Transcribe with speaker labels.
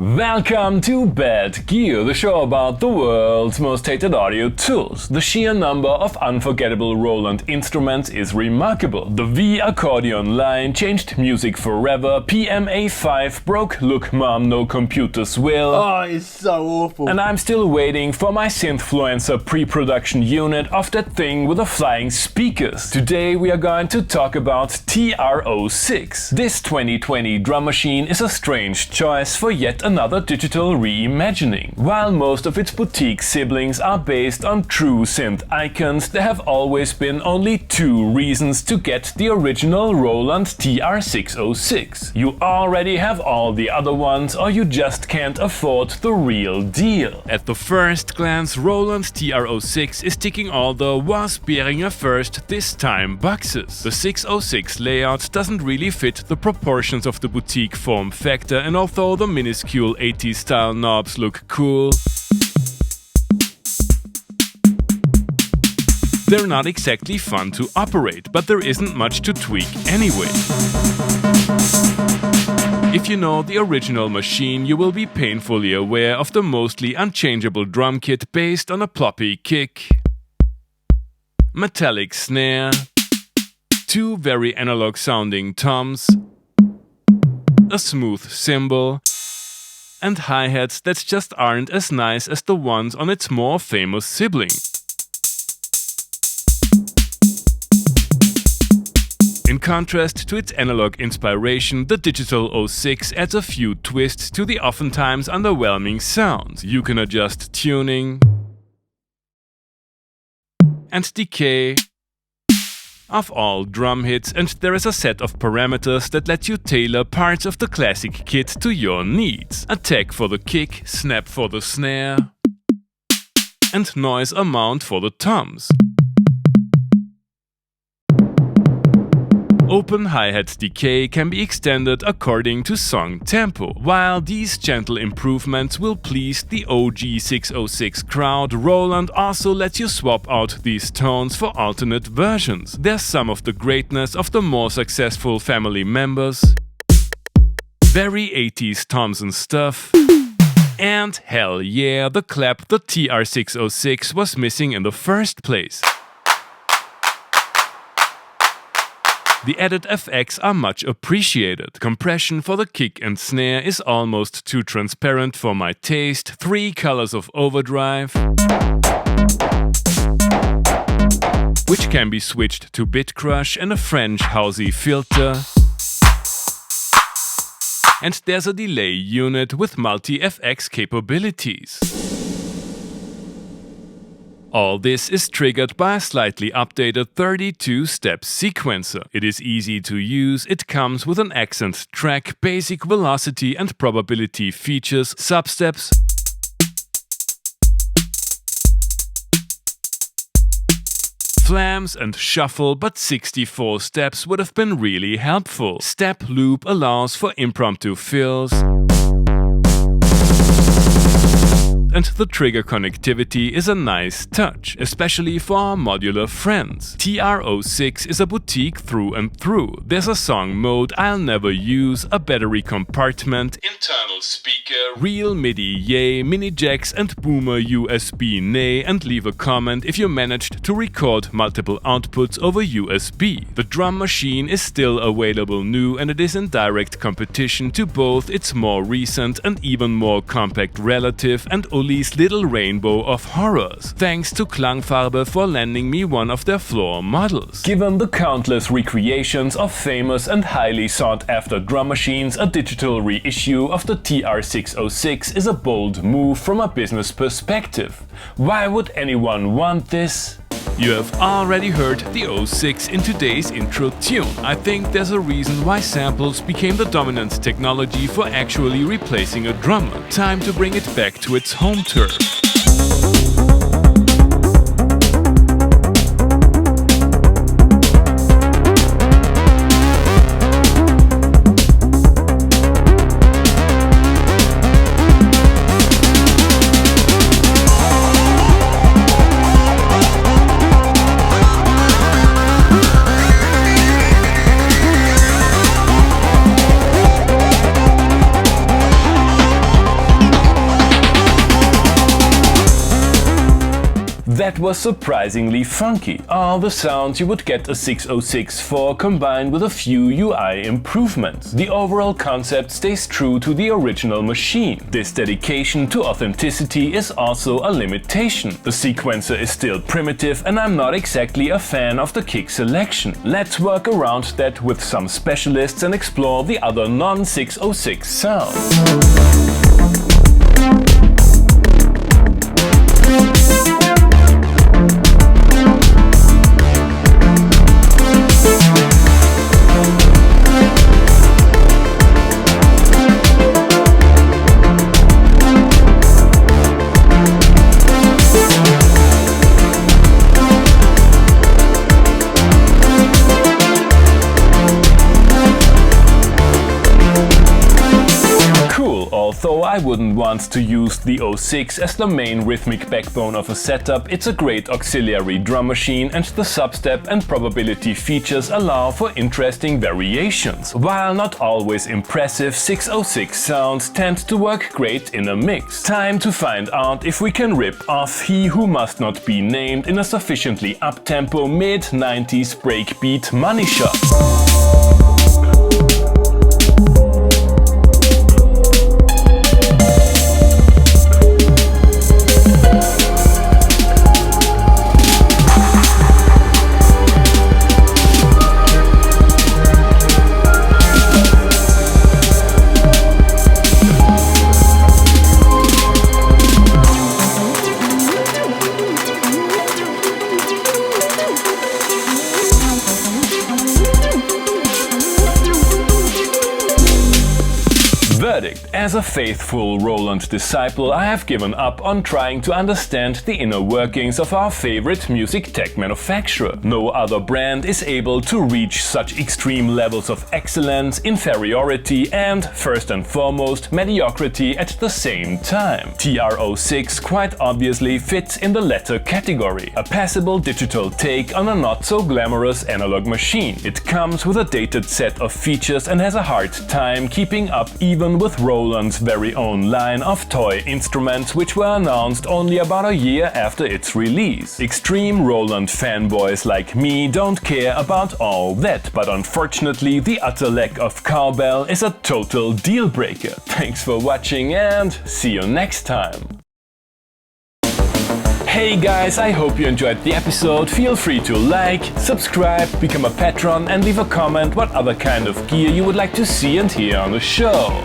Speaker 1: Welcome to Bad Gear, the show about the world's most hated audio tools. The sheer number of unforgettable Roland instruments is remarkable. The V accordion line changed music forever. PMA5 broke Look Mom, No Computers Will.
Speaker 2: Oh, it's so awful.
Speaker 1: And I'm still waiting for my Synthfluencer pre-production unit of that thing with the flying speakers. Today we are going to talk about TR-06. This 2020 drum machine is a strange choice for yet another digital reimagining. While most of its boutique siblings are based on true synth icons, there have always been only two reasons to get the original Roland TR-606. You already have all the other ones, or you just can't afford the real deal. At the first glance, Roland TR-06 is ticking all the was Behringer first, this time boxes. The 606 layout doesn't really fit the proportions of the boutique form factor, and although the minuscule 80s style knobs look cool, they're not exactly fun to operate, but there isn't much to tweak anyway. If you know the original machine, you will be painfully aware of the mostly unchangeable drum kit based on a ploppy kick, metallic snare, two very analog sounding toms, a smooth cymbal, and hi-hats that just aren't as nice as the ones on its more famous sibling. In contrast to its analog inspiration, the digital 06 adds a few twists to the oftentimes underwhelming sounds. You can adjust tuning and decay of all drum hits, and there is a set of parameters that let you tailor parts of the classic kit to your needs. Attack for the kick, snap for the snare, and noise amount for the toms. Open hi-hat decay can be extended according to song tempo. While these gentle improvements will please the OG 606 crowd, Roland also lets you swap out these tones for alternate versions. There's some of the greatness of the more successful family members, very 80s toms and stuff, and hell yeah, the clap the TR-606 was missing in the first place. The added FX are much appreciated. Compression for the kick and snare is almost too transparent for my taste. 3 colors of overdrive, which can be switched to bit crush, and a French housey filter. And there's a delay unit with multi-FX capabilities. All this is triggered by a slightly updated 32-step sequencer. It is easy to use, it comes with an accent track, basic velocity and probability features, substeps, flams and shuffle, but 64 steps would have been really helpful. Step loop allows for impromptu fills, and the trigger connectivity is a nice touch, especially for our modular friends. TR-06 is a boutique through and through. There's a song mode I'll never use, a battery compartment, internal speaker, real MIDI yay, mini jacks and boomer USB nay, and leave a comment if you managed to record multiple outputs over USB. The drum machine is still available new, and it is in direct competition to both its more recent and even more compact relative and Uli's little rainbow of horrors. Thanks to Klangfarbe for lending me one of their floor models. Given the countless recreations of famous and highly sought after drum machines, a digital reissue of the TR-606 is a bold move from a business perspective. Why would anyone want this? You have already heard the 06 in today's intro tune. I think there's a reason why samples became the dominant technology for actually replacing a drummer. Time to bring it back to its home turf. That was surprisingly funky. All the sounds you would get a 606 for, combined with a few UI improvements. The overall concept stays true to the original machine. This dedication to authenticity is also a limitation. The sequencer is still primitive and I'm not exactly a fan of the kick selection. Let's work around that with some specialists and explore the other non-606 sounds. Although I wouldn't want to use the 06 as the main rhythmic backbone of a setup, it's a great auxiliary drum machine and the substep and probability features allow for interesting variations. While not always impressive, 606 sounds tend to work great in a mix. Time to find out if we can rip off He Who Must Not Be Named in a sufficiently up-tempo mid-90s breakbeat money shot. Verdict. As a faithful Roland disciple, I have given up on trying to understand the inner workings of our favorite music tech manufacturer. No other brand is able to reach such extreme levels of excellence, inferiority and, first and foremost, mediocrity at the same time. TR-06 quite obviously fits in the latter category. A passable digital take on a not so glamorous analog machine. It comes with a dated set of features and has a hard time keeping up even with Roland's very own line of toy instruments, which were announced only about a year after its release. Extreme Roland fanboys like me don't care about all that, but unfortunately the utter lack of cowbell is a total deal breaker. Thanks for watching and see you next time! Hey guys, I hope you enjoyed the episode. Feel free to like, subscribe, become a patron and leave a comment what other kind of gear you would like to see and hear on the show.